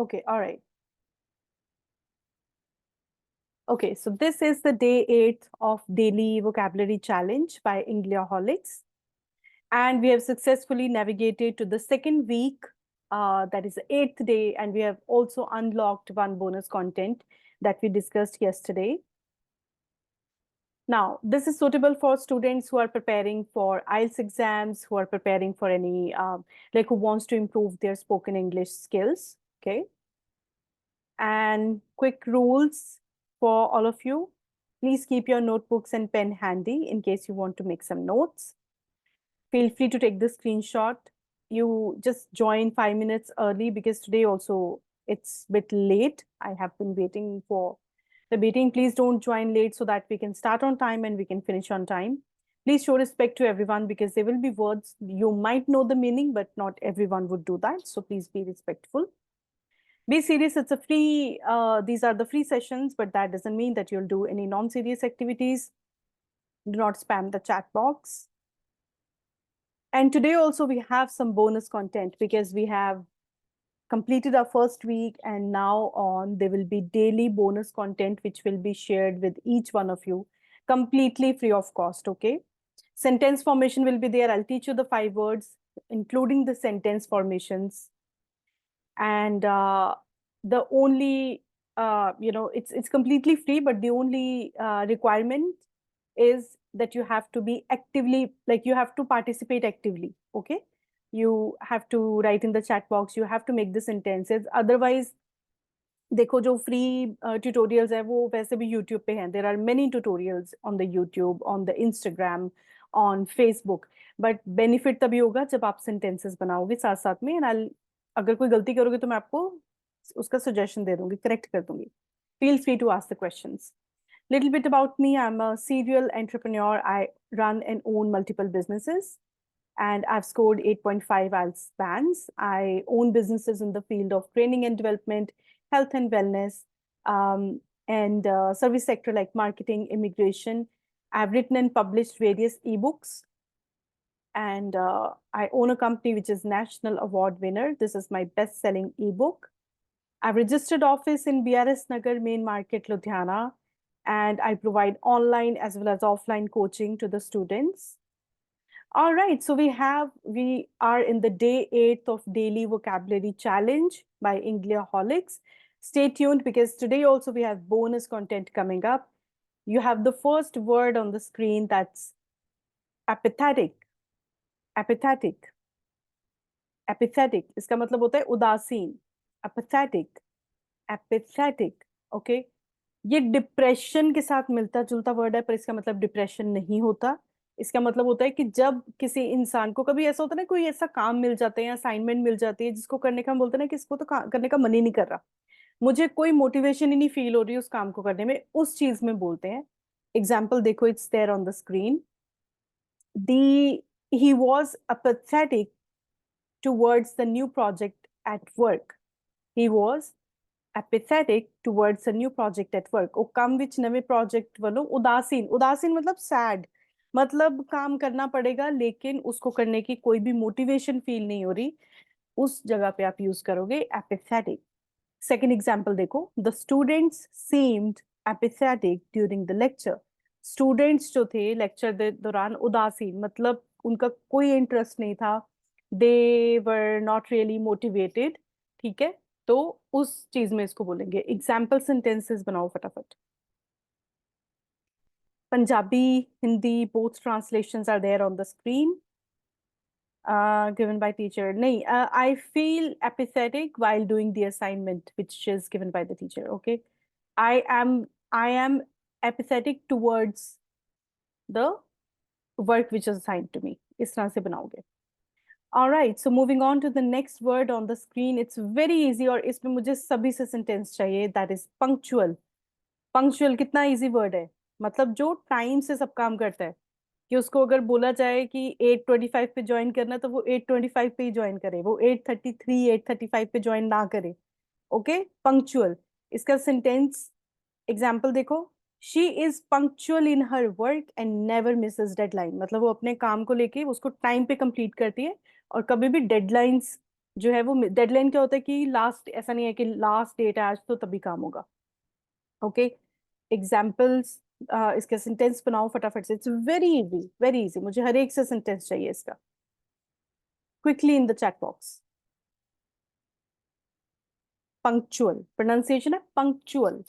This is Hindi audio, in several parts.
Okay, all right. Okay, so this is the day 8 of Daily Vocabulary Challenge by Engliholics. And we have successfully navigated to the second week, that is the 8th day, and we have also unlocked one bonus content that we discussed yesterday. Now, this is suitable for students who are preparing for IELTS exams, who are preparing for any, like who wants to improve their spoken English skills, okay? And quick rules for all of you. Please keep your notebooks and pen handy in case you want to make some notes. Feel free to take the screenshot. You just join 5 minutes early because today also it's a bit late. I have been waiting for the meeting. Please don't join late so that we can start on time and we can finish on time. Please show respect to everyone because there will be words you might know the meaning, but not everyone would do that. So please be respectful. Be serious. It's a free, these are the free sessions, but that doesn't mean that you'll do any non-serious activities. Do not spam the chat box. And today also we have some bonus content because we have completed our first week, and now on there will be daily bonus content which will be shared with each one of you completely free of cost. Okay, sentence formation will be there. I'll teach you the 5 words including the sentence formations, and the only it's completely free, but the only requirement is that you have to be actively, like you have to participate actively. Okay, you have to write in the chat box, you have to make the sentences. Otherwise, देखो जो फ्री ट्यूटोरियल्स है वो वैसे भी यूट्यूब पे हैं. There are many tutorials on the YouTube, on the Instagram, on Facebook. But benefit तभी होगा जब आप सेंटेंसेस बनाओगे साथ साथ में. एंड आई, अगर कोई गलती करोगे तो मैं आपको उसका सजेशन दे दूंगी, करेक्ट कर दूंगी. Feel free to ask the questions. Little bit about me. I'm a serial entrepreneur. I run and own multiple businesses, and I've scored 8.5 IELTS bands. I own businesses in the field of training and development, health and wellness, um, and service sector like marketing, immigration. I've written and published various ebooks, and I own a company which is national award winner. This is my best-selling ebook. I've registered office in BRS Nagar Main Market, Ludhiana, and I provide online as well as offline coaching to the students. All right, so we are in the day 8 of Daily Vocabulary Challenge by Engliholics. Stay tuned because today also we have bonus content coming up. You have the first word on the screen, that's apathetic. Apathetic. Apathetic. इसका मतलब होता है उदासीन. Apathetic. Apathetic. Okay. ये डिप्रेशन के साथ मिलता जुलता वर्ड है, पर इसका मतलब डिप्रेशन नहीं होता. इसका मतलब होता है कि जब किसी इंसान को कभी ऐसा होता है ना, कोई ऐसा काम मिल जाता है या असाइनमेंट मिल जाती है जिसको करने का हम बोलते हैं ना कि इसको तो करने का मन ही नहीं कर रहा, मुझे कोई मोटिवेशन ही नहीं फील हो रही उस काम को करने में, उस चीज में बोलते हैं. एग्जाम्पल देखो, it's there on the screen. The he was apathetic towards the new project at work. He was apathetic towards a new project at work. ਉਹ ਕੰਮ ਵਿੱਚ ਨਵੇਂ प्रोजेक्ट ਵੱਲੋं उदासीन. उदासीन मतलब सैड, मतलब काम करना पड़ेगा लेकिन उसको करने की कोई भी मोटिवेशन फील नहीं हो रही, उस जगह पे आप यूज करोगे apathetic. सेकेंड एग्जाम्पल देखो, the students seemed apathetic during the lecture. Students जो थे लेक्चर के दौरान उदासीन, मतलब उनका कोई इंटरेस्ट नहीं था. दे वर नॉट रियली मोटिवेटेड. ठीक है, तो उस चीज में इसको बोलेंगे. एग्जाम्पल सेंटेंसेस बनाओ फटाफट. Punjabi, Hindi, both translations are there on the screen. Given by teacher. नहीं, I feel apathetic while doing the assignment which is given by the teacher. Okay, I am apathetic towards the work which is assigned to me. इस तरह से बनाओगे. All right, so moving on to the next word on the screen. It's very easy और इसमें मुझे सभी से sentence चाहिए. That is punctual. Punctual कितना easy word है, मतलब जो टाइम से सब काम करता है. कि उसको अगर बोला जाए कि 8:25 पे ज्वाइन करना तो वो 8:25 पे ही ज्वाइन करे, वो 8:33 8:35 पे ज्वाइन ना करे. Okay, punctual. इसका सेंटेंस एग्जाम्पल देखो. She is punctual in her work and never Mrs deadline. मतलब वो अपने काम को लेके उसको टाइम पे कंप्लीट करती है और कभी भी डेडलाइंस जो है वो डेडलाइन क्या होता है कि लास्ट, ऐसा नहीं है कि लास्ट डेट है आज तो तभी काम होगा। ओके, एग्जाम्पल्स, इसके सेंटेंस बनाओ फटाफट से। It's very easy, very easy. मुझे हर एक से सेंटेंस चाहिए इसका। Quickly in the chat box. Punctual pronunciation है, पंक्चुअल।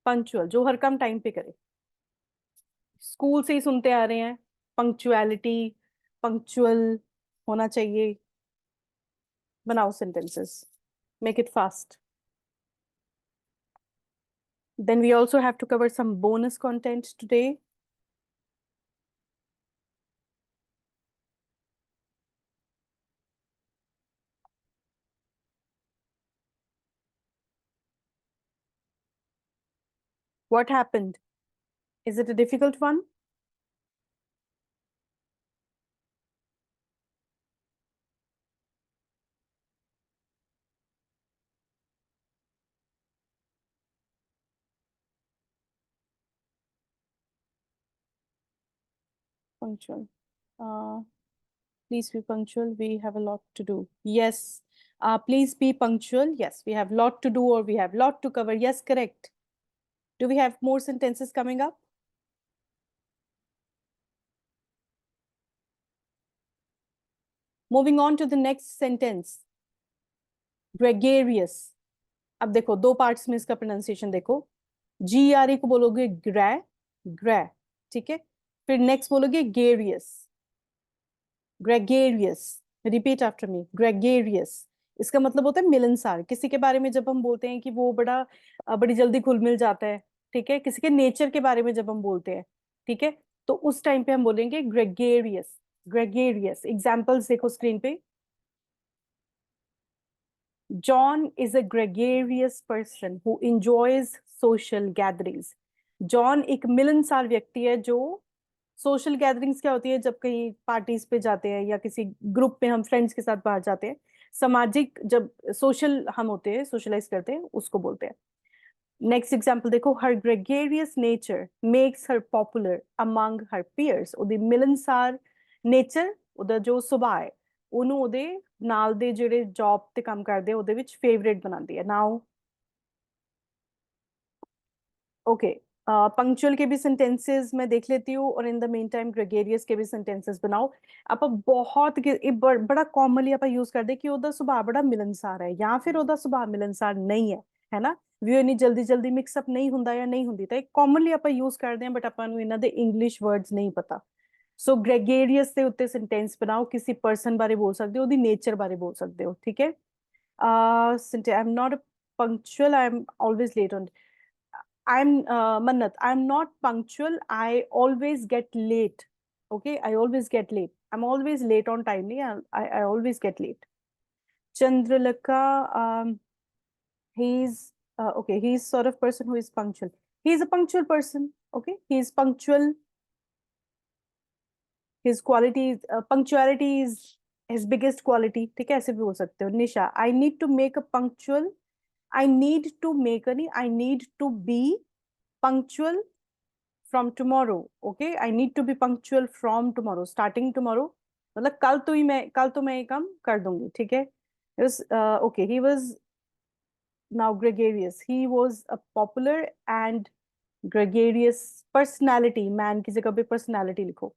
पंक्चुअल जो हर काम टाइम पे करे। स्कूल से ही सुनते आ रहे हैं, पंक्चुअलिटी, पंक्चुअल होना चाहिए। बनाओ sentences, make it fast. Then we also have to cover some bonus content today. What happened? Is it a difficult one? Punctual. Uh, please be punctual. We have a lot to do. Yes. Please be punctual. Yes, we have lot to do or we have lot to cover. Yes, correct. Do we have more sentences coming up? Moving on to the next sentence. Gregarious. अब देखो दो पार्ट्स में इसका प्रोनाउंसिएशन देखो। GRE को बोलोगे ग्रै, ग्रै, ठीक है। फिर नेक्स्ट बोलोगे गेरियस, gregarious. Repeat after me, gregarious. इसका मतलब होता है मिलनसार। किसी के बारे में जब हम बोलते हैं कि वो बड़ी जल्दी घुल मिल जाता है, ठीक है, किसी के नेचर के बारे में जब हम बोलते हैं, ठीक है, तो उस टाइम पे हम बोलेंगे ग्रेगेरियस, ग्रेगेरियस। एग्जाम्पल्स देखो स्क्रीन पे। John is a gregarious person who enjoys social gatherings. John एक मिलनसार व्यक्ति है जो सोशल गैदरिंग्स क्या होती है, जब कहीं पार्टीज पे जाते हैं या किसी ग्रुप में हम फ्रेंड्स के साथ बाहर जाते हैं, सामाजिक जब सोशल हम होते हैं, सोशलाइज करते हैं, उसको बोलते हैं। नेक्स्ट एग्जांपल देखो। Her gregarious nature makes her popular among her peers. ਉਹਦੀ ਮਿਲਨਸਾਰ ਨੇਚਰ, ਉਹਦਾ ਜੋ ਸੁਭਾਅ ਹੈ, ਉਹਨੂੰ ਉਹਦੇ ਨਾਲ ਦੇ ਜਿਹੜੇ ਜੌਬ ਤੇ ਕੰਮ ਕਰਦੇ ਆ ਉਹਦੇ ਵਿੱਚ ਫੇਵਰੇਟ ਬਣਾਉਂਦੀ ਹੈ। ਨਾउ ओके, पंक्चुअल के भी सेंटेंसेस मैं देख लेती हूँ और in the main time gregarious के भी सेंटेंसेस बनाओ। आप बड़ा कॉमनली आप यूज कर दे कि ਉਹਦਾ ਸੁਭਾਅ ਬੜਾ ਮਿਲਨਸਾਰ ਹੈ ਜਾਂ ਫਿਰ ਉਹਦਾ ਸੁਭਾਅ ਮਿਲਨਸਾਰ ਨਹੀਂ ਹੈ ਨਾ। ਵੀ ਉਹ ਇੰਨੀ ਜਲਦੀ ਜਲਦੀ ਮਿਕਸਅਪ ਨਹੀਂ ਹੁੰਦਾ ਜਾਂ ਨਹੀਂ ਹੁੰਦੀ, ਤਾਂ ਇਹ ਕਾਮਨਲੀ ਆਪਾਂ ਯੂਜ਼ ਕਰਦੇ ਹਾਂ, ਬਟ ਆਪਾਂ ਨੂੰ ਇਹਨਾਂ ਦੇ ਇੰਗਲਿਸ਼ ਵਰਡਸ ਨਹੀਂ ਪਤਾ। ਸੋ ਗ੍ਰੈਗੇਰੀਅਸ ਦੇ ਉੱਤੇ ਸੈਂਟੈਂਸ ਬਣਾਓ। ਕਿਸੇ ਪਰਸਨ ਬਾਰੇ ਬੋਲ ਸਕਦੇ ਹੋ, ਉਹਦੀ ਨੇਚਰ ਬਾਰੇ ਬੋਲ ਸਕਦੇ ਹੋ, ਠੀਕ ਹੈ। I am not punctual, I am always late on. I'm Mannat. I'm not punctual. I always get late. Okay, I always get late. I'm always late on time. Yeah, I always get late. Chandralaka, he's okay. He's sort of person who is punctual. He's a punctual person. Okay, he's punctual. His quality, punctuality is his biggest quality. ठीक है, ऐसे भी बोल सकते हो। निशा, I need to make a punctual. I need to make a नहीं, I need to be punctual from tomorrow. Okay, I need to be punctual from tomorrow, starting tomorrow। मतलब कल तो मैं ये काम कर दूंगी, ठीक है। Okay, he was now gregarious। he was a popular and gregarious personality। man की जगह पे personality लिखो,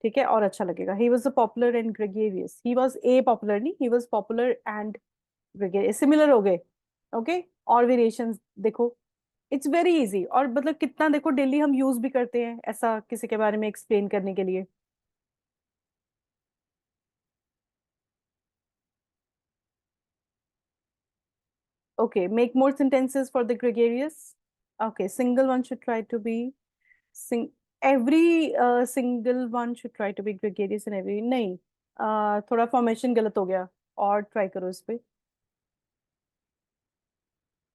ठीक है, और अच्छा लगेगा। he was a popular and gregarious। he was a popular नहीं, he was popular and gregarious, similar हो गए। ओके, और वेरिएशंस देखो। इट्स वेरी इजी, और मतलब कितना देखो डेली हम यूज भी करते हैं ऐसा किसी के बारे में एक्सप्लेन करने के लिए। Okay, make more sentences for the gregarious. Okay, single one should try to be sing every single one should try to be gregarious in every, नहीं, थोड़ा फॉर्मेशन गलत हो गया, और ट्राई करो इस पे।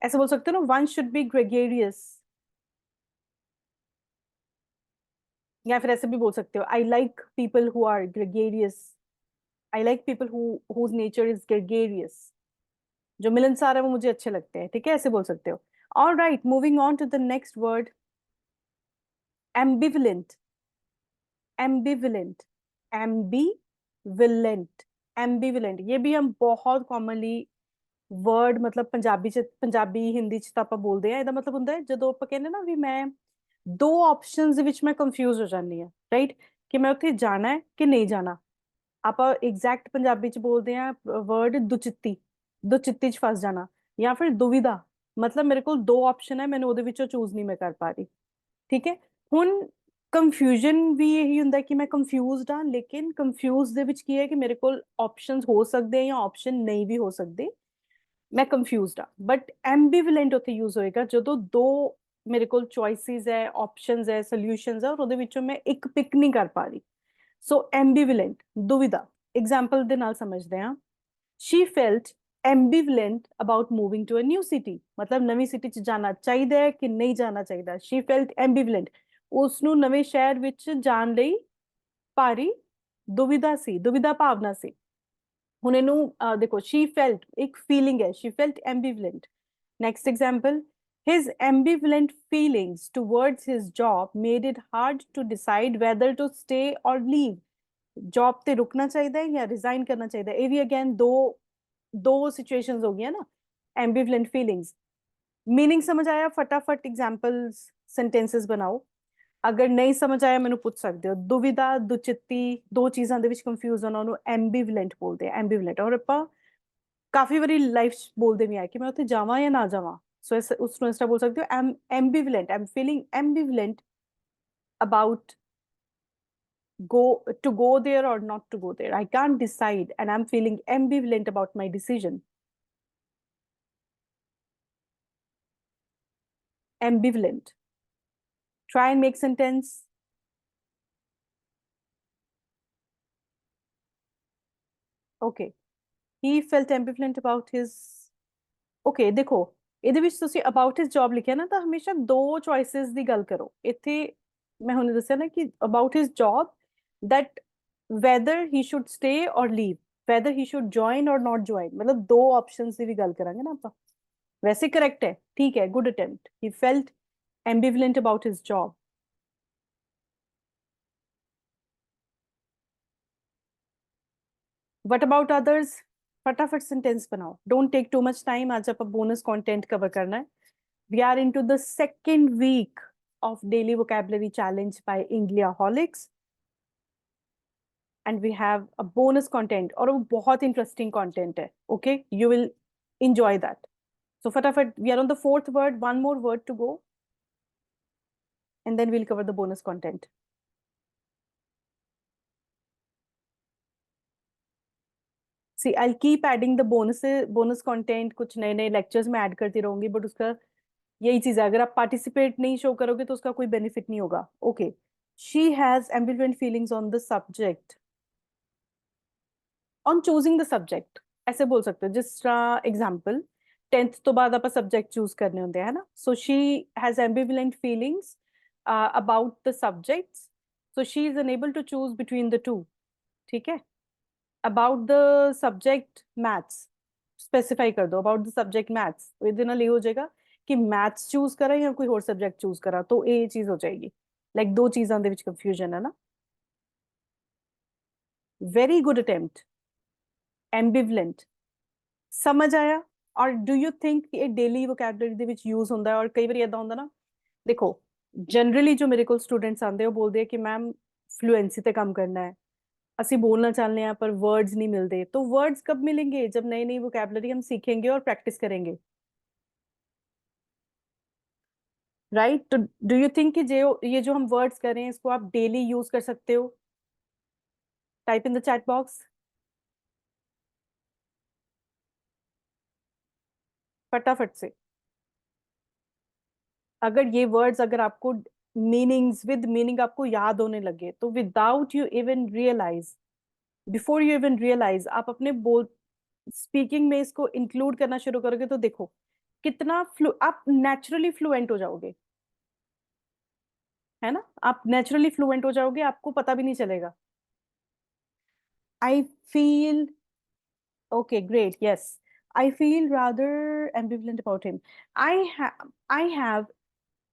ऐसे बोल सकते हो ना, वन शुड बी ग्रेगेरियस, या फिर ऐसे भी बोल सकते हो, I like people who are gregarious. I like people whose nature is gregarious। जो मिलनसार है वो मुझे अच्छे लगते हैं, ठीक है, ऐसे बोल सकते हो। All right, moving on to the next word. Ambivalent, ambivalent, ambivalent, ambivalent, ये भी हम बहुत कॉमनली वर्ड मतलब ਪੰਜਾਬੀ ਹਿੰਦੀ ਚ ਤਾਂ ਆਪਾਂ ਬੋਲਦੇ ਆ, ਇਹਦਾ ਮਤਲਬ ਹੁੰਦਾ ਹੈ ਜਦੋਂ ਆਪਾਂ ਕਹਿੰਦੇ ਨਾ ਵੀ ਮੈਂ ਦੋ ਆਪਸ਼ਨਸ ਦੇ ਵਿੱਚ ਮੈਂ ਕੰਫਿਊਜ਼ ਹੋ ਜਾਂਦੀ ਆ, ਰਾਈਟ, ਕਿ ਮੈਂ ਉੱਥੇ ਜਾਣਾ ਹੈ ਕਿ ਨਹੀਂ ਜਾਣਾ। ਆਪਾਂ ਐਗਜ਼ੈਕਟ ਪੰਜਾਬੀ ਚ ਬੋਲਦੇ ਆ ਵਰਡ ਦੁਚਿੱਤੀ, ਦੁਚਿੱਤੀ ਚ ਫਸ ਜਾਣਾ, ਜਾਂ ਫਿਰ ਦੁविधा, ਮਤਲਬ ਮੇਰੇ ਕੋਲ ਦੋ ਆਪਸ਼ਨ ਹੈ, ਮੈਨੂੰ ਉਹਦੇ ਵਿੱਚੋਂ ਚੂਜ਼ ਨਹੀਂ ਮੈਂ ਕਰ ਪਾ ਰਹੀ। ਠੀਕ ਹੈ, ਹੁਣ ਕੰਫਿਊਜ਼ਨ ਵੀ ਇਹੀ ਹੁੰਦਾ ਕਿ ਮੈਂ ਕੰਫਿਊਜ਼ਡ ਹਾਂ, ਲੇਕਿਨ ਕੰਫਿਊਜ਼ ਦੇ ਵਿੱਚ ਕੀ ਹੈ ਕਿ ਮੇਰੇ ਕੋਲ ਆਪਸ਼ਨਸ ਹੋ ਸਕਦੇ ਆ ਜਾਂ ਆਪਸ਼ਨ ਨਹੀਂ ਵੀ ਹੋ ਸਕਦੇ, ਮੈਂ ਕੰਫਿਊਜ਼ਡ ਹਾਂ। ਬਟ ਐम्बिवलेंट ਉੱਥੇ ਯੂਜ਼ ਹੋਏਗਾ ਜਦੋਂ ਦੋ ਮੇਰੇ ਕੋਲ ਚੋਇਸਿਸ ਹੈ, ਆਪਸ਼ਨਸ ਹੈ, ਸੋਲੂਸ਼ਨਸ ਹੈ, ਔਰ ਉਹਦੇ ਵਿੱਚੋਂ ਮੈਂ ਇੱਕ ਪਿਕ ਨਹੀਂ ਕਰ ਪਾ ਰਹੀ। ਸੋ ਐम्बिवलेंट, ਦੁविधा। एग्जाम्पल ਦੇ ਨਾਲ ਸਮਝਦੇ ਹਾਂ। she felt ambivalent about moving to a new city, मतलब ਨਵੀਂ ਸਿਟੀ ਚ ਜਾਣਾ ਚਾਹੀਦਾ ਹੈ ਕਿ ਨਹੀਂ ਜਾਣਾ ਚਾਹੀਦਾ। she felt ambivalent, ਉਸ ਨੂੰ ਨਵੇਂ ਸ਼ਹਿਰ ਵਿੱਚ ਜਾਣ ਲਈ ਭਾਰੀ ਦੁविधा ਸੀ, ਦੁविधा ਭਾਵਨਾ ਸੀ। ਹੁਣ ਇਹਨੂੰ ਦੇਖੋ, she felt ਇੱਕ ਫੀਲਿੰਗ ਹੈ, she felt ambivalent। next example, his ambivalent feelings towards his job made it hard to decide whether to stay or leave। Job ਤੇ ਰੁਕਣਾ ਚਾਹੀਦਾ ਹੈ ਜਾਂ ਰਿਜ਼ਾਈਨ ਕਰਨਾ ਚਾਹੀਦਾ ਹੈ, ਇਹ ਵੀ ਅਗੇਨ ਦੋ ਸਿਚੁਏशंस ਹੋ ਗਈਆਂ ਨਾ। एम्बिवलेंट फीलिंग्स, मीनिंग समझ आया? फटाफट एग्जांपल्स सेंटेंसेस बनाओ। अगर नहीं समझ आया ਮੈਨੂੰ ਪੁੱਛ ਸਕਦੇ ਹੋ। ਦੁविधा, ਦੁਚਿੱਤੀ, ਦੋ ਚੀਜ਼ਾਂ ਦੇ ਵਿੱਚ ਕੰਫਿਊਜ਼ ਹੋਣਾ, ਉਹਨੂੰ ਐम्बिवलेंट ਬੋਲਦੇ ਆ, ਐम्बिवलेंट। ਔਰ ਆਪਾਂ ਕਾਫੀ ਵਾਰੀ ਲਾਈਫ ਚ ਬੋਲਦੇ ਵੀ ਆ ਕਿ ਮੈਂ ਉੱਥੇ ਜਾਵਾਂ ਜਾਂ ਨਾ ਜਾਵਾਂ, ਸੋ ਉਸ ਨੂੰ ਇਸ ਤਰ੍ਹਾਂ ਬੋਲ ਸਕਦੇ ਹੋ, ambivalent, I am feeling ambivalent about to go there or not to go there, I can't decide and I'm feeling ambivalent about my decision। ambivalent, try and make sentence। okay, he felt ambivalent about his, okay, देखो ਇਹਦੇ ਵਿੱਚ ਤੁਸੀਂ about his job ਲਿਖਿਆ ਨਾ, ਤਾਂ ਹਮੇਸ਼ਾ ਦੋ choices ਦੀ ਗੱਲ ਕਰੋ। ਇੱਥੇ ਮੈਂ ਹੁਣੇ ਦੱਸਿਆ ਨਾ ਕਿ about his job, that whether he should stay or leave, whether he should join or not join, मतलब ਦੋ options ਦੀ ਵੀ ਗੱਲ ਕਰਾਂਗੇ ਨਾ ਆਪਾਂ। वैसे करेक्ट है, ठीक है, good attempt. He felt ambivalent about his job. What about others? फटाफट सेंटेंस बनाओ, don't take too much time. आज आप बोनस कंटेंट कवर करना है। We are into the second week of daily vocabulary challenge by Engliaholics, and we have a bonus content, और वो बहुत interesting content है। okay, you will enjoy that। so फटाफट, we are on the fourth word, one more word to go and then we'll cover the bonus content। See I keep adding the bonus content, कुछ नए नए लेक्चर्स में ऐड करती रहूंगी, बट उसका यही चीज है, अगर आप पार्टिसिपेट नहीं शो करोगे तो उसका कोई बेनिफिट नहीं होगा। Okay, she has ambivalent feelings on the subject, on choosing the subject, ऐसे बोल सकते हो। जिस तरह एग्जाम्पल, 10th तो बाद आप सब्जेक्ट चूज करने होते हैं ना, so she has ambivalent feelings about the subjects, so she is unable to choose between the two. ठीक है, about the subject maths, specify कर दो अबाउट द सब्जेक्ट मैथ्स, ਇਹਦੇ ਨਾਲ ਇਹ ਹੋ ਜਾਏਗਾ ਕਿ ਮੈਥ्स ਚੂਜ਼ ਕਰਾਂ ਜਾਂ ਕੋਈ ਹੋਰ ਸਬਜੈਕਟ ਚੂਜ਼ ਕਰਾਂ, तो ਇਹ ਚੀਜ਼ ਹੋ ਜਾਏਗੀ। ਲਾਈਕ ਦੋ ਚੀਜ਼ਾਂ ਦੇ ਵਿੱਚ ਕੰਫਿਊਜ਼ਨ ਹੈ ਨਾ। Very good attempt, ambivalent. समझ आया? और डू यू थिंक ਇਹ ਡੇਲੀ ਵੋਕੈਬਲਰੀ ਦੇ ਵਿੱਚ ਯੂਜ਼ ਹੁੰਦਾ ਹੈ? ਔਰ ਕਈ ਵਾਰੀ ਇਦਾਂ ਹੁੰਦਾ ਨਾ, ਦੇਖੋ ਜਨਰਲੀ ਜੋ ਮੇਰੇ ਕੋਲ ਸਟੂਡੈਂਟਸ ਆਉਂਦੇ ਉਹ ਬੋਲਦੇ ਆ ਕਿ ਮੈਮ फ्लुएंसी ਤੇ ਕੰਮ करना है, ਅਸੀਂ बोलना चाहते हैं पर वर्ड्स नहीं मिलते। तो वर्ड्स कब मिलेंगे? जब नई नई वोकैबुलरी हम सीखेंगे और प्रैक्टिस करेंगे, राइट? तो डू यू थिंक कि ये जो हम वर्ड्स कर रहे हैं इसको आप डेली यूज कर सकते हो? Type in the chat box फटाफट से। अगर ये वर्ड्स, अगर आपको मीनिंग्स विद मीनिंग आपको याद होने लगे, तो without you even realize, before you even realize, आप अपने बोल स्पीकिंग में इसको इंक्लूड करना शुरू करोगे, तो देखो कितना आप नेचुरली फ्लुएंट हो जाओगे, है ना? आप नेचुरली फ्लुएंट हो जाओगे, आपको पता भी नहीं चलेगा। I feel, okay, great, yes, I feel rather ambivalent about him। I have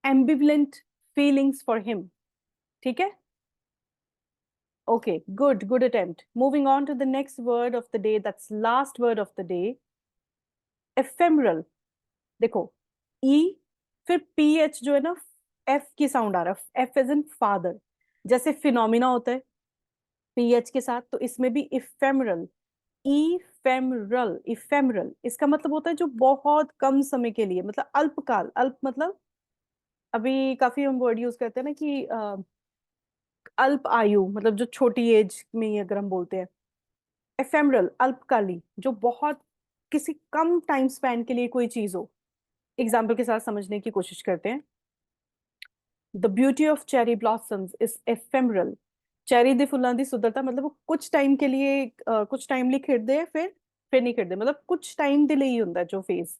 ambivalent feelings for him। ठीक है, Okay, good attempt. Moving on to the next word of the day, that's last word of the day, ephemeral. देखो ई फिर पी एच जो है ना, एफ की साउंड आ रहा है, एफ एज इन फादर, जैसे फिनोमिना होता है पी एच के साथ, तो इसमें भी इफेमरल, इफेमरल, इफेमरल इसका मतलब होता है जो बहुत कम समय के लिए, मतलब अल्पकाल, अल्प मतलब अभी काफी हम वर्ड यूज करते हैं ना कि अल्प आयु, मतलब जो छोटी एज में ही अगर हम बोलते हैं, एफेमरल अल्पकाली, जो बहुत किसी कम टाइम स्पैन के लिए कोई चीज हो। एग्जाम्पल के साथ समझने की कोशिश करते हैं। The beauty of cherry blossoms is ephemeral. Cherry दी फुल्लां दी सुंदरता मतलब वो कुछ टाइम के लिए, कुछ टाइम ਲਈ खिड़दे ਆ, फिर नहीं खिड़दे, मतलब कुछ टाइम ਦੇ ਲਈ ਹੀ ਹੁੰਦਾ ਜੋ phase.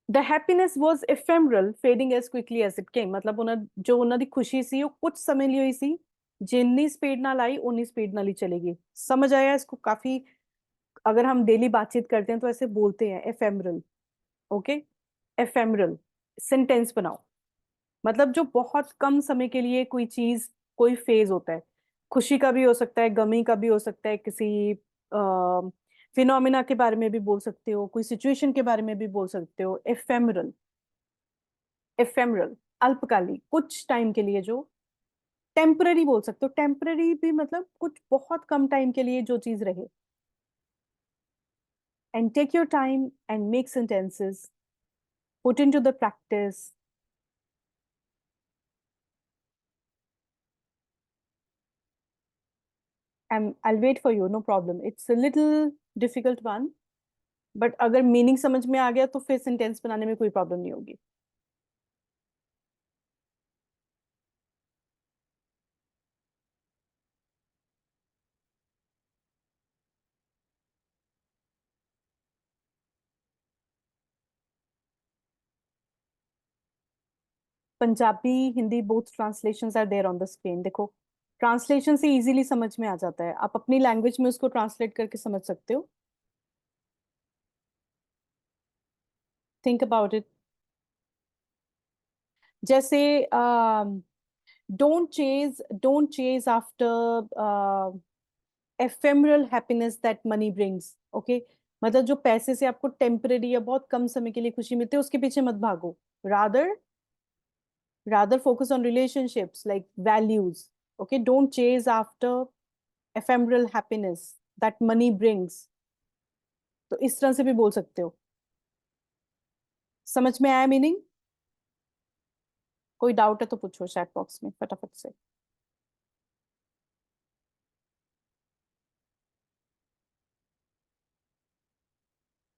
The happiness was ephemeral fading as quickly as it came, मतलब जो ਉਹਨਾਂ ਦੀ ਖੁਸ਼ੀ ਸੀ ਉਹ ਕੁਝ ਸਮੇਂ ਲਈ ਹੋਈ ਸੀ, जितनी स्पीड ਨਾਲ आई उतनी स्पीड ਨਾਲ ही चलेगी। समझ आया इसको? काफी अगर हम डेली बातचीत करते हैं तो ऐसे बोलते हैं एफेमरल। ओके, एफेमरल सेंटेंस बनाओ, मतलब जो बहुत कम समय के लिए कोई चीज, कोई फेज होता है, खुशी का भी हो सकता है, गमी का भी हो सकता है, किसी फिनोमिना के बारे में भी बोल सकते हो, कोई सिचुएशन के बारे में भी बोल सकते हो। एफेमरल, एफेमरल अल्पकालिक, कुछ टाइम के लिए जो, टेम्पररी बोल सकते हो, टेम्पररी भी मतलब कुछ बहुत कम टाइम के लिए जो चीज रहे। And take your time and make sentences, put into the practice. I'll wait for you, no problem. It's a little difficult one, but अगर मीनिंग समझ में आ गया तो फिर सेंटेंस बनाने में कोई प्रॉब्लम नहीं होगी। Punjabi Hindi both translations are there on the screen. देखो, ट्रांसलेशन से इजीली समझ में आ जाता है, आप अपनी लैंग्वेज में उसको ट्रांसलेट करके समझ सकते हो। Think about it. जैसे don't chase after ephemeral happiness that money brings. Okay, मतलब जो पैसे से आपको टेम्परेरी या बहुत कम समय के लिए खुशी मिलती है उसके पीछे मत भागो। Rather rather focus on relationships like values. Okay, don't chase after ephemeral happiness that money brings। तो इस तरह से भी बोल सकते हो। समझ में आया मीनिंग? कोई डाउट है तो पूछो चैट बॉक्स में फटाफट से।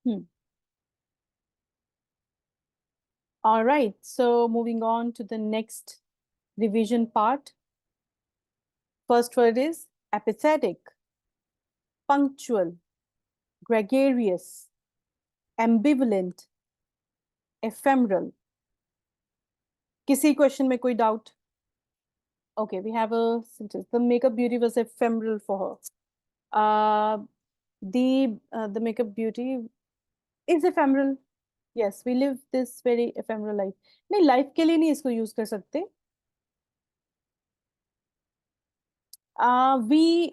हम्म। All right, so moving on to the next revision part. First word is apathetic, punctual, gregarious, ambivalent, ephemeral। किसी क्वेश्चन में कोई doubt? Okay, we have a sentence. The makeup beauty was ephemeral for her. The makeup beauty is ephemeral. Yes, we live this very ephemeral life. नहीं, लाइफ के लिए नहीं इसको यूज कर सकते।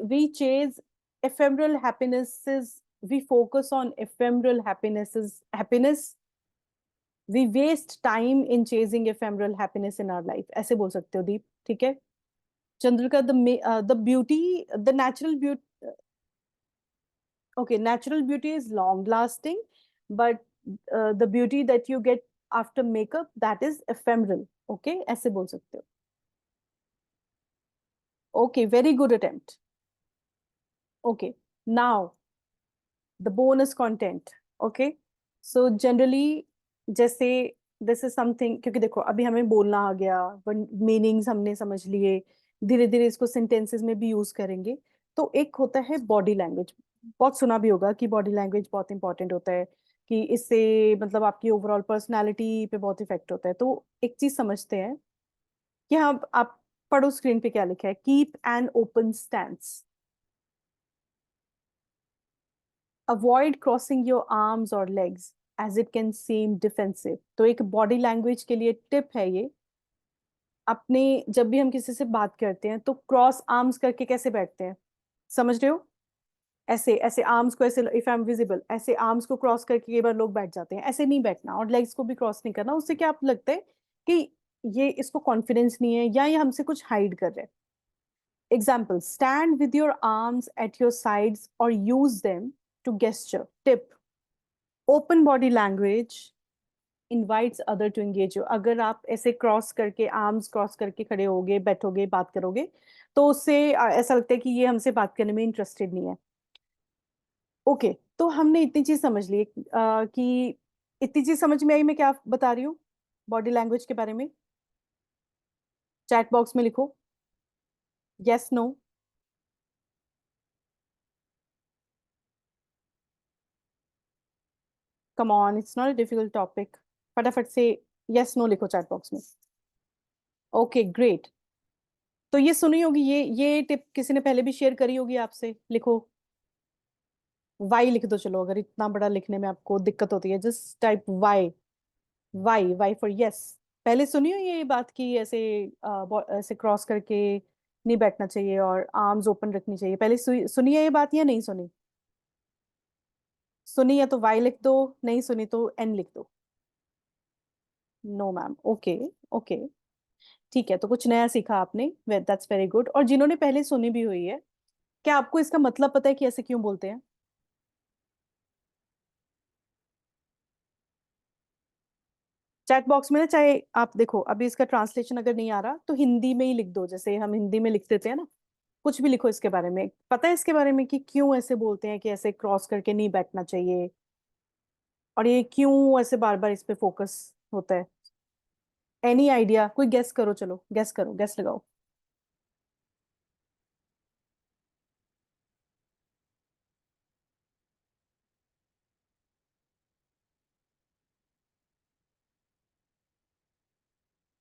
We chase ephemeral happinesses. We focus on ephemeral happinesses. Happiness. We waste time in chasing ephemeral happiness in our life. ऐसे बोल सकते हो दीप, ठीक है? Chandrika, the beauty, the natural beauty. Okay, natural beauty is long lasting, but the beauty that you get after makeup, that is ephemeral। Okay, ऐसे बोल सकते हो। Okay, very good attempt। Okay, now the bonus content। Okay, so generally जैसे this is something, क्योंकि देखो अभी हमें बोलना आ गया, मीनिंग्स हमने समझ लिए, धीरे धीरे इसको सेंटेंसेस में भी यूज करेंगे। तो एक होता है बॉडी लैंग्वेज, बहुत सुना भी होगा कि बॉडी लैंग्वेज बहुत इंपॉर्टेंट होता है, कि इससे मतलब आपकी ओवरऑल पर्सनालिटी पे बहुत इफेक्ट होता है। तो एक चीज समझते हैं कि हाँ, आप पढ़ो स्क्रीन पे क्या लिखा है। Keep an open stance, avoid crossing your arms और legs as it can seem defensive. तो एक बॉडी लैंग्वेज के लिए टिप है ये, अपने जब भी हम किसी से बात करते हैं तो क्रॉस आर्म्स करके कैसे बैठते हैं, समझ रहे हो? ऐसे ऐसे आर्म्स को ऐसे, इफ आई एम विजिबल, ऐसे आर्म्स को क्रॉस करके कई बार लोग बैठ जाते हैं। ऐसे नहीं बैठना, और लेग्स को भी क्रॉस नहीं करना। उससे क्या आप लगता है कि ये इसको कॉन्फिडेंस नहीं है, या ये हमसे कुछ हाइड कर रहे हैं। Example, stand with your arms at your sides और use them to gesture. Tip, open body language invites other to engage you. अगर आप ऐसे क्रॉस करके, आर्म्स क्रॉस करके खड़े होगे, बैठोगे, बात करोगे, तो उससे ऐसा लगता है कि ये हमसे बात करने में इंटरेस्टेड नहीं है। ओके, तो हमने इतनी चीज समझ ली कि इतनी चीज समझ में आई मैं क्या बता रही हूँ बॉडी लैंग्वेज के बारे में। चैट बॉक्स में लिखो yes no. Come on, it's not a difficult topic. फटाफट से यस नो लिखो चैट बॉक्स में। Okay great. तो ये सुनी होगी, ये टिप किसी ने पहले भी शेयर करी होगी आपसे। लिखो वाई लिख दो। चलो, अगर इतना बड़ा लिखने में आपको दिक्कत होती है, just type Y. Y, Y for yes. पहले सुनी हो ये बात की ऐसे ऐसे क्रॉस करके नहीं बैठना चाहिए और आर्म्स ओपन रखनी चाहिए? पहले सुनी है ये बात या नहीं सुनी? सुनी है तो वाई लिख दो, नहीं सुनी तो एन लिख दो। No ma'am, okay. ओके, ठीक है, तो कुछ नया सीखा आपने, दैट्स वेरी गुड। और जिन्होंने पहले सुनी भी हुई है, क्या आपको इसका मतलब पता है कि ऐसे क्यों बोलते हैं? चैट बॉक्स में ना, चाहे आप देखो, अभी इसका ट्रांसलेशन अगर नहीं आ रहा तो हिंदी में ही लिख दो, जैसे हम हिंदी में लिख देते हैं ना। कुछ भी लिखो इसके बारे में, पता है इसके बारे में कि क्यों ऐसे बोलते हैं कि ऐसे क्रॉस करके नहीं बैठना चाहिए, और ये क्यों ऐसे बार बार इस पे फोकस होता है? Any idea? कोई गेस करो, चलो गेस करो, गेस लगाओ।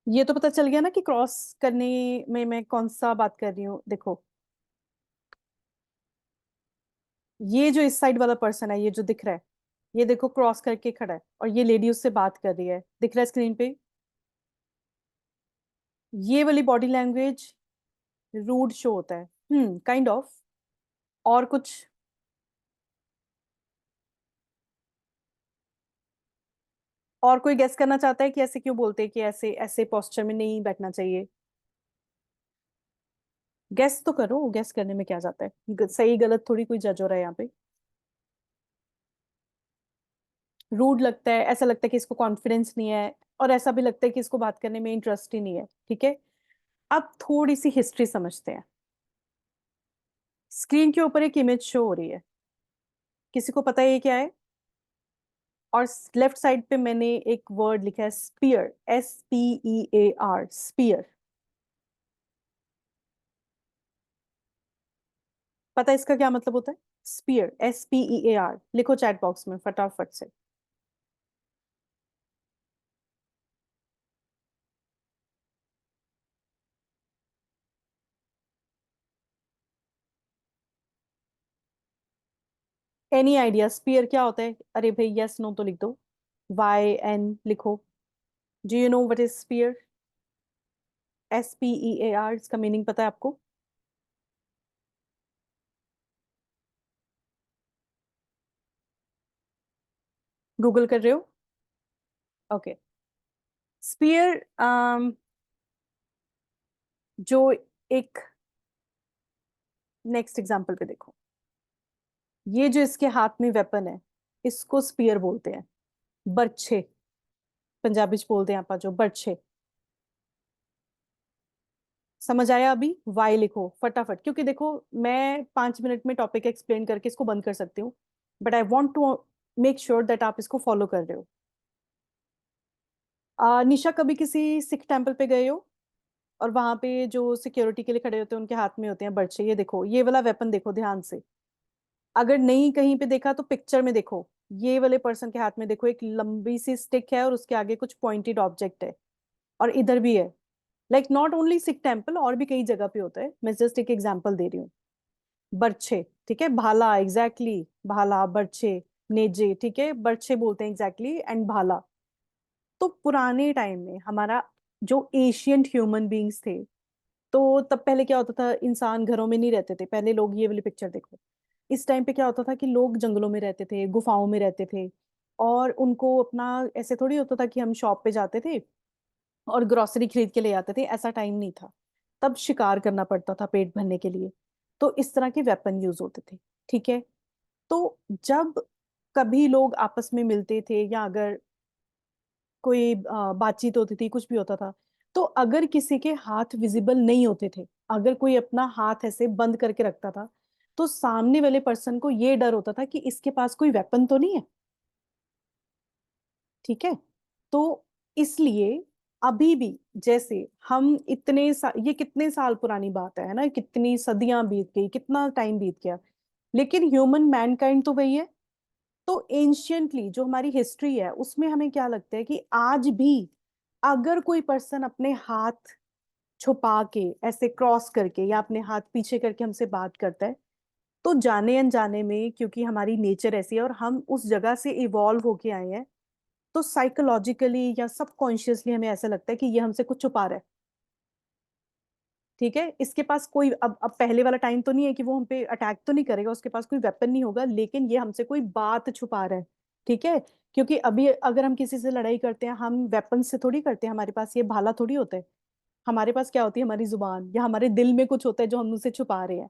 ये तो पता चल गया ना कि क्रॉस करने में मैं कौन सा बात कर रही हूँ। देखो, ये जो इस साइड वाला पर्सन है, ये जो दिख रहा है, ये देखो क्रॉस करके खड़ा है, और ये लेडी उससे बात कर रही है, दिख रहा है स्क्रीन पे? ये वाली बॉडी लैंग्वेज रूड शो होता है। Kind of. और कुछ? और कोई गेस करना चाहता है कि ऐसे क्यों बोलते हैं कि ऐसे ऐसे पोस्चर में नहीं बैठना चाहिए? गेस तो करो, गेस करने में क्या जाता है, सही गलत थोड़ी कोई जज हो रहा है यहाँ पे। रूड लगता है, ऐसा लगता है कि इसको कॉन्फिडेंस नहीं है, और ऐसा भी लगता है कि इसको बात करने में इंटरेस्ट ही नहीं है। ठीक है, अब थोड़ी सी हिस्ट्री समझते हैं। स्क्रीन के ऊपर एक इमेज शो हो रही है, किसी को पता है ये क्या है? और लेफ्ट साइड पे मैंने एक वर्ड लिखा है स्पीयर, SPEAR, स्पीयर। पता है इसका क्या मतलब होता है? स्पीयर, SPEAR, लिखो चैट बॉक्स में फटाफट से। एनी आइडिया स्पीयर क्या होता है? अरे भाई यस नो तो लिख दो, YN लिखो। Do you know what is spear? SPEAR, इसका मीनिंग पता है आपको? गूगल कर रहे हो? ओके। स्पीयर, जो एक, नेक्स्ट एग्जांपल पे देखो, ये जो इसके हाथ में वेपन है, इसको स्पीयर बोलते हैं। बर्छे, पंजाबी च बोलते हैं आप जो बर्छे। समझ आया? अभी वाई लिखो फटाफट, क्योंकि देखो मैं 5 मिनट में टॉपिक एक्सप्लेन करके इसको बंद कर सकती हूँ, but I want to make sure that आप इसको फॉलो कर रहे हो। निशा, कभी किसी सिख टेम्पल पे गए हो, और वहां पे जो सिक्योरिटी के लिए खड़े होते हैं उनके हाथ में होते हैं बर्छे? ये देखो, ये वाला वेपन देखो ध्यान से। अगर नहीं कहीं पे देखा तो पिक्चर में देखो, ये वाले पर्सन के हाथ में देखो एक लंबी सी स्टिक है, और उसके आगे कुछ पॉइंटेड ऑब्जेक्ट है, और इधर भी है। Like not only Sikh temple, और भी कई जगह पे होता है, मैं जस्ट एक एग्जांपल दे रही हूँ। बर्छे, ठीक है, भाला, एग्जैक्टली भाला, बर्छे, नेजे, ठीक है, बर्छे बोलते हैं एग्जैक्टली, एंड भाला। तो पुराने टाइम में हमारा जो एशियंट ह्यूमन बींग्स थे, तो तब पहले क्या होता था, इंसान घरों में नहीं रहते थे। पहले लोग, ये वाली पिक्चर देखो, इस टाइम पे क्या होता था कि लोग जंगलों में रहते थे, गुफाओं में रहते थे। और उनको अपना ऐसे थोड़ी होता था कि हम शॉप पे जाते थे और ग्रोसरी खरीद के ले आते थे, ऐसा टाइम नहीं था। तब शिकार करना पड़ता था पेट भरने के लिए। तो इस तरह के वेपन यूज होते थे। ठीक है। तो जब कभी लोग आपस में मिलते थे, या अगर कोई बातचीत होती थी, कुछ भी होता था, तो अगर किसी के हाथ विजिबल नहीं होते थे, अगर कोई अपना हाथ ऐसे बंद करके रखता था, तो सामने वाले पर्सन को ये डर होता था कि इसके पास कोई वेपन तो नहीं है। ठीक है। तो इसलिए अभी भी, जैसे हम ये कितने साल पुरानी बात है ना, कितनी सदियां बीत गई, कितना टाइम बीत गया, लेकिन ह्यूमन मैनकाइंड तो वही है। तो एंशियंटली जो हमारी हिस्ट्री है, उसमें हमें क्या लगता है कि आज भी अगर कोई पर्सन अपने हाथ छुपा के, ऐसे क्रॉस करके या अपने हाथ पीछे करके हमसे बात करता है, तो जाने अनजाने में, क्योंकि हमारी नेचर ऐसी है और हम उस जगह से इवॉल्व होके आए हैं, तो साइकोलॉजिकली या सबकॉन्शियसली हमें ऐसा लगता है कि ये हमसे कुछ छुपा रहा है। ठीक है। इसके पास कोई, अब पहले वाला टाइम तो नहीं है कि वो हम पे अटैक तो नहीं करेगा, उसके पास कोई वेपन नहीं होगा, लेकिन ये हमसे कोई बात छुपा रहा है। ठीक है। क्योंकि अभी अगर हम किसी से लड़ाई करते हैं, हम वेपन से थोड़ी करते हैं, हमारे पास ये भाला थोड़ी होता है। हमारे पास क्या होती है, हमारी जुबान, या हमारे दिल में कुछ होता है जो हम उनसे छुपा रहे हैं।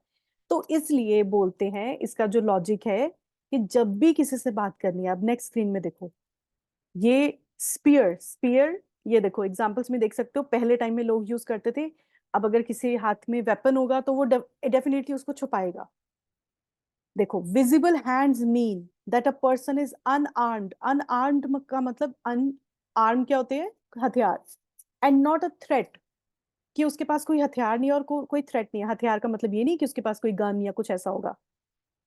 तो इसलिए बोलते हैं, इसका जो लॉजिक है कि जब भी किसी से बात करनी है, अब नेक्स्ट स्क्रीन में देखो, ये स्पीयर स्पीयर, ये देखो एग्जांपल्स में देख सकते हो, पहले टाइम में लोग यूज करते थे। अब अगर किसी हाथ में वेपन होगा तो वो डेफिनेटली उसको छुपाएगा। देखो, visible hands mean that a person is unarmoured. Unarmoured का मतलब, अनआर्म क्या होते हैं, हथियार। एंड नॉट अ थ्रेट, कि उसके पास कोई हथियार नहीं है और कोई थ्रेट नहीं है। हथियार का मतलब ये नहीं कि उसके पास कोई गन या कुछ ऐसा होगा।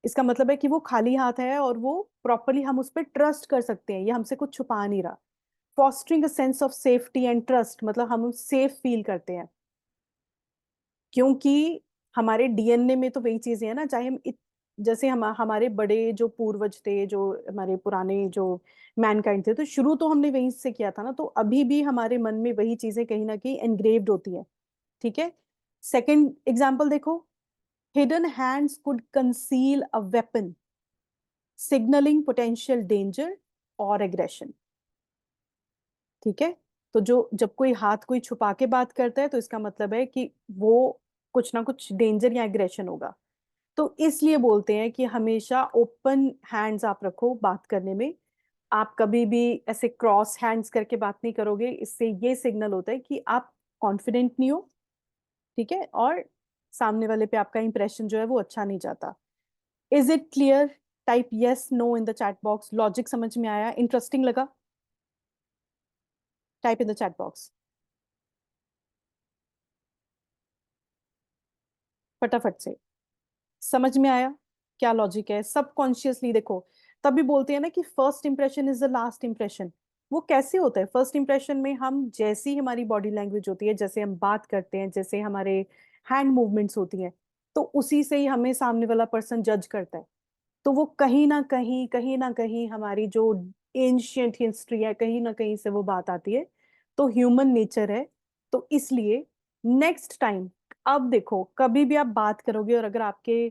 इसका मतलब है कि वो खाली हाथ है और वो प्रॉपरली, हम उस पर ट्रस्ट कर सकते हैं, ये हमसे कुछ छुपा नहीं रहा। Fostering a sense of safety and trust, मतलब हम सेफ फील करते हैं, क्योंकि हमारे डीएनए में तो वही चीजें हैं ना। चाहे जैसे हमारे बड़े जो पूर्वज थे, जो हमारे पुराने जो मैनकाइंड थे, तो शुरू तो हमने वहीं से किया था ना, तो अभी भी हमारे मन में वही चीजें कहीं ना कहीं एनग्रेव्ड होती है। ठीक है। सेकंड एग्जाम्पल देखो, hidden hands could conceal a weapon, signalling potential danger और एग्रेशन। ठीक है। तो जो जब कोई हाथ कोई छुपा के बात करता है, तो इसका मतलब है कि वो कुछ ना कुछ डेंजर या एग्रेशन होगा। तो इसलिए बोलते हैं कि हमेशा ओपन हैंड्स आप रखो बात करने में। आप कभी भी ऐसे क्रॉस हैंड्स करके बात नहीं करोगे, इससे ये सिग्नल होता है कि आप कॉन्फिडेंट नहीं हो। ठीक है। और सामने वाले पे आपका इंप्रेशन जो है वो अच्छा नहीं जाता। Is it clear? Type yes no in the chat box. Logic समझ में आया, इंटरेस्टिंग लगा? Type in the chat box फटाफट से। समझ में आया क्या लॉजिक है? सबकॉन्शियसली देखो, तभी बोलते हैं ना कि first impression is the last impression. वो कैसे होता है? फर्स्ट इंप्रेशन में हम, जैसी हमारी बॉडी लैंग्वेज होती है, जैसे हम बात करते हैं, जैसे हमारे हैंड मूवमेंट्स होती हैं, तो उसी से ही हमें सामने वाला पर्सन जज करता है। तो वो कहीं ना कहीं हमारी जो एंशियंट हिस्ट्री है, कहीं ना कहीं से वो बात आती है। तो ह्यूमन नेचर है। तो इसलिए नेक्स्ट टाइम, अब देखो, कभी भी आप बात करोगे और अगर आपके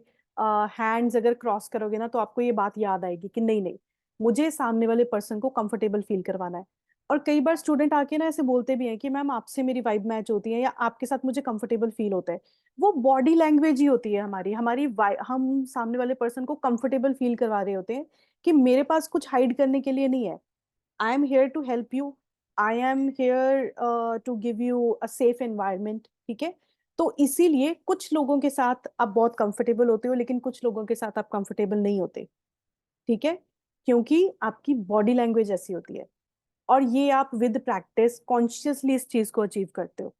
हैंड्स अगर क्रॉस करोगे ना, तो आपको ये बात याद आएगी कि नहीं नहीं, मुझे सामने वाले पर्सन को कंफर्टेबल फील करवाना है। और कई बार स्टूडेंट आके ना ऐसे बोलते भी हैं कि मैम आपसे मेरी वाइब मैच होती है, या आपके साथ मुझे कंफर्टेबल फील होता है। वो बॉडी लैंग्वेज ही होती है हमारी हमारी हम सामने वाले पर्सन को कंफर्टेबल फील करवा रहे होते हैं कि मेरे पास कुछ हाइड करने के लिए नहीं है। I am here to help you. I am here to give you a safe environment. ठीक है। तो इसीलिए कुछ लोगों के साथ आप बहुत कंफर्टेबल होते हो, लेकिन कुछ लोगों के साथ आप कंफर्टेबल नहीं होते। ठीक है। क्योंकि आपकी बॉडी लैंग्वेज ऐसी होती है। और ये आप विद प्रैक्टिस कॉन्शियसली इस चीज को अचीव करते हो।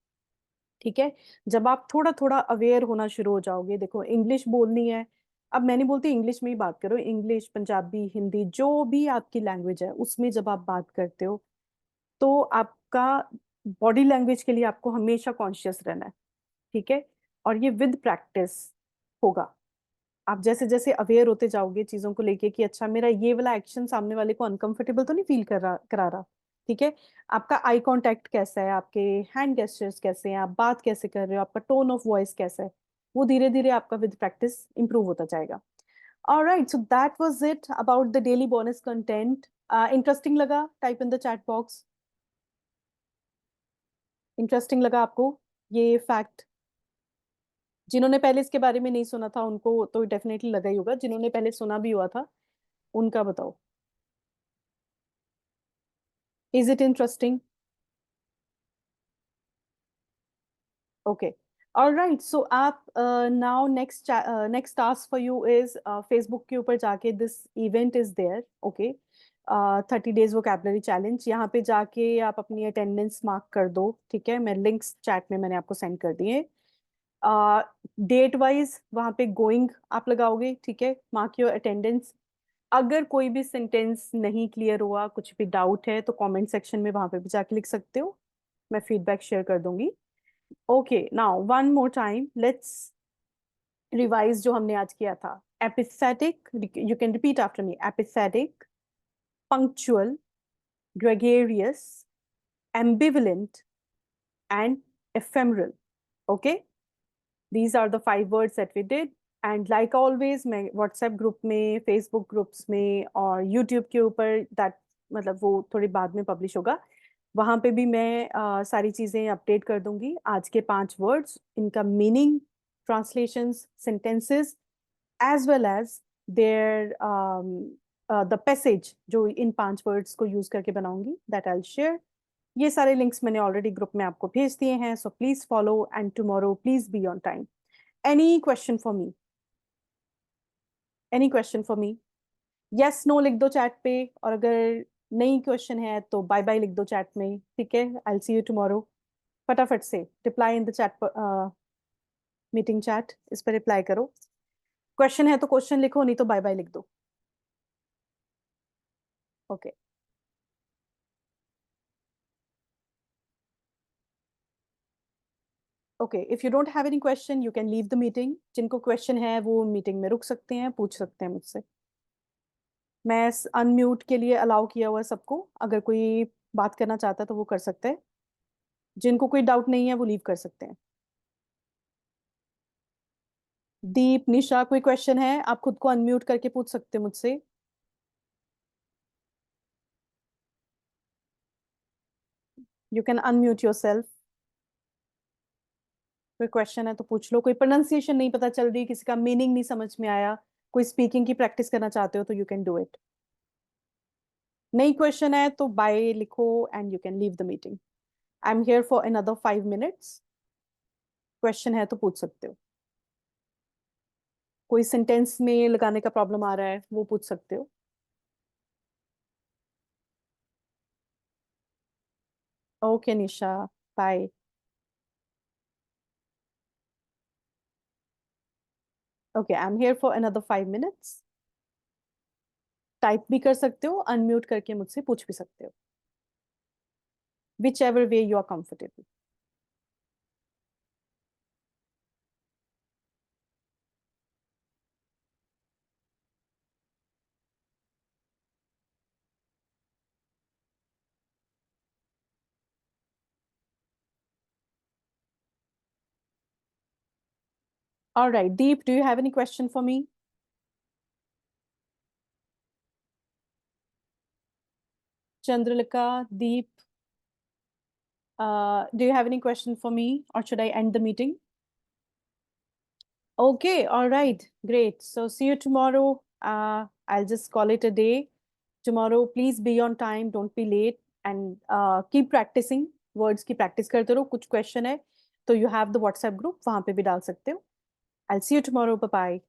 ठीक है। जब आप थोड़ा थोड़ा अवेयर होना शुरू हो जाओगे, देखो इंग्लिश बोलनी है, अब मैं नहीं बोलती इंग्लिश में ही बात करो, इंग्लिश, पंजाबी, हिंदी, जो भी आपकी लैंग्वेज है, उसमें जब आप बात करते हो, तो आपका बॉडी लैंग्वेज के लिए आपको हमेशा कॉन्शियस रहना है। ठीक है। और ये विद प्रैक्टिस होगा। आप जैसे जैसे अवेयर होते जाओगे चीजों को लेके कि अच्छा, मेरा ये वाला एक्शन सामने वाले को अनकंफर्टेबल तो नहीं फील करा रहा, ठीक है, आपका आई कांटेक्ट कैसा है, आपके हैंड गेस्चर्स कैसे हैं, आप बात कैसे कर रहे हो, आपका टोन ऑफ वॉइस कैसा है, वो धीरे धीरे आपका विद प्रैक्टिस इंप्रूव होता जाएगा। Alright, so that was it about the daily bonus content. Interesting लगा? Type in the chat box. Interesting लगा आपको ये फैक्ट? जिन्होंने पहले इसके बारे में नहीं सुना था उनको तो डेफिनेटली लगा ही होगा, जिन्होंने पहले सुना भी हुआ था उनका बताओ, is it interesting? Okay, alright, so आप now next task for you is Facebook के ऊपर जाके, this event is there, okay, 30 days vocabulary challenge, यहाँ पे जाके आप अपनी अटेंडेंस मार्क कर दो, ठीक है, मैं लिंक्स चैट में मैंने आपको सेंड कर दिए। डेट वाइज वहाँ पे गोइंग आप लगाओगे, ठीक है, मार्क योर अटेंडेंस। अगर कोई भी सेंटेंस नहीं क्लियर हुआ, कुछ भी डाउट है, तो कमेंट सेक्शन में वहां पे भी जाके लिख सकते हो, मैं फीडबैक शेयर कर दूंगी। Okay, now one more time let's revise जो हमने आज किया था। Apathetic, you can repeat after me, apathetic, punctual, gregarious, ambivalent, and ephemeral. Okay, these are the 5 words that we did. And like always मैं व्हाट्सएप ग्रुप में, फेसबुक ग्रुप्स में और यूट्यूब के ऊपर, दैट मतलब वो थोड़ी बाद में पब्लिश होगा, वहां पे भी मैं सारी चीजें अपडेट कर दूंगी। आज के 5 वर्ड्स, इनका meaning, translations, sentences, as well as there the passage जो इन 5 वर्ड्स को यूज करके बनाऊंगी, दैट आई विल शेयर। ये सारे लिंक्स मैंने ऑलरेडी ग्रुप में आपको भेज दिए हैं, so please follow and tomorrow please be on time. Any question for me? Any question for me? Yes no लिख दो चैट पे, और अगर नहीं क्वेश्चन है तो बाय बाय लिख दो चैट में, ठीक है, I will see you tomorrow. फटाफट से reply in the chat, meeting chat, इस पर रिप्लाई करो। क्वेश्चन है तो क्वेश्चन लिखो, नहीं तो बाय बाय लिख दो। Okay, okay, if you don't have any question you can leave the meeting. जिनको क्वेश्चन है वो मीटिंग में रुक सकते हैं, पूछ सकते हैं मुझसे। मैं अनम्यूट के लिए अलाउ किया हुआ है सबको, अगर कोई बात करना चाहता है तो वो कर सकते हैं, जिनको कोई डाउट नहीं है वो लीव कर सकते हैं। दीप, निशा, कोई क्वेश्चन है? आप खुद को अनम्यूट करके पूछ सकते हैं मुझसे। You can unmute your self. कोई क्वेश्चन है तो पूछ लो। कोई प्रोनाउंसिएशन नहीं पता चल रही, किसी का मीनिंग नहीं समझ में आया, कोई स्पीकिंग की प्रैक्टिस करना चाहते हो तो यू कैन डू इट। नहीं क्वेश्चन है तो बाय लिखो and you can leave the meeting. I am here for another 5 minutes। Question है तो पूछ सकते हो। कोई सेंटेंस में लगाने का प्रॉब्लम आ रहा है वो पूछ सकते हो। Okay Nisha, bye. Okay, I am here for another 5 minutes। Type भी कर सकते हो, अनम्यूट करके मुझसे पूछ भी सकते हो, whichever way you are comfortable. All right, Deep, do you have any question for me? Chandralika, Deep, do you have any question for me, or should I end the meeting? Okay, all right, great. So see you tomorrow. I'll just call it a day. Tomorrow, please be on time, don't be late, and keep practicing. Words की practice करते रहो। कुछ question है तो you have the WhatsApp group, वहाँ पे भी डाल सकते हो। I'll see you tomorrow. Bye bye.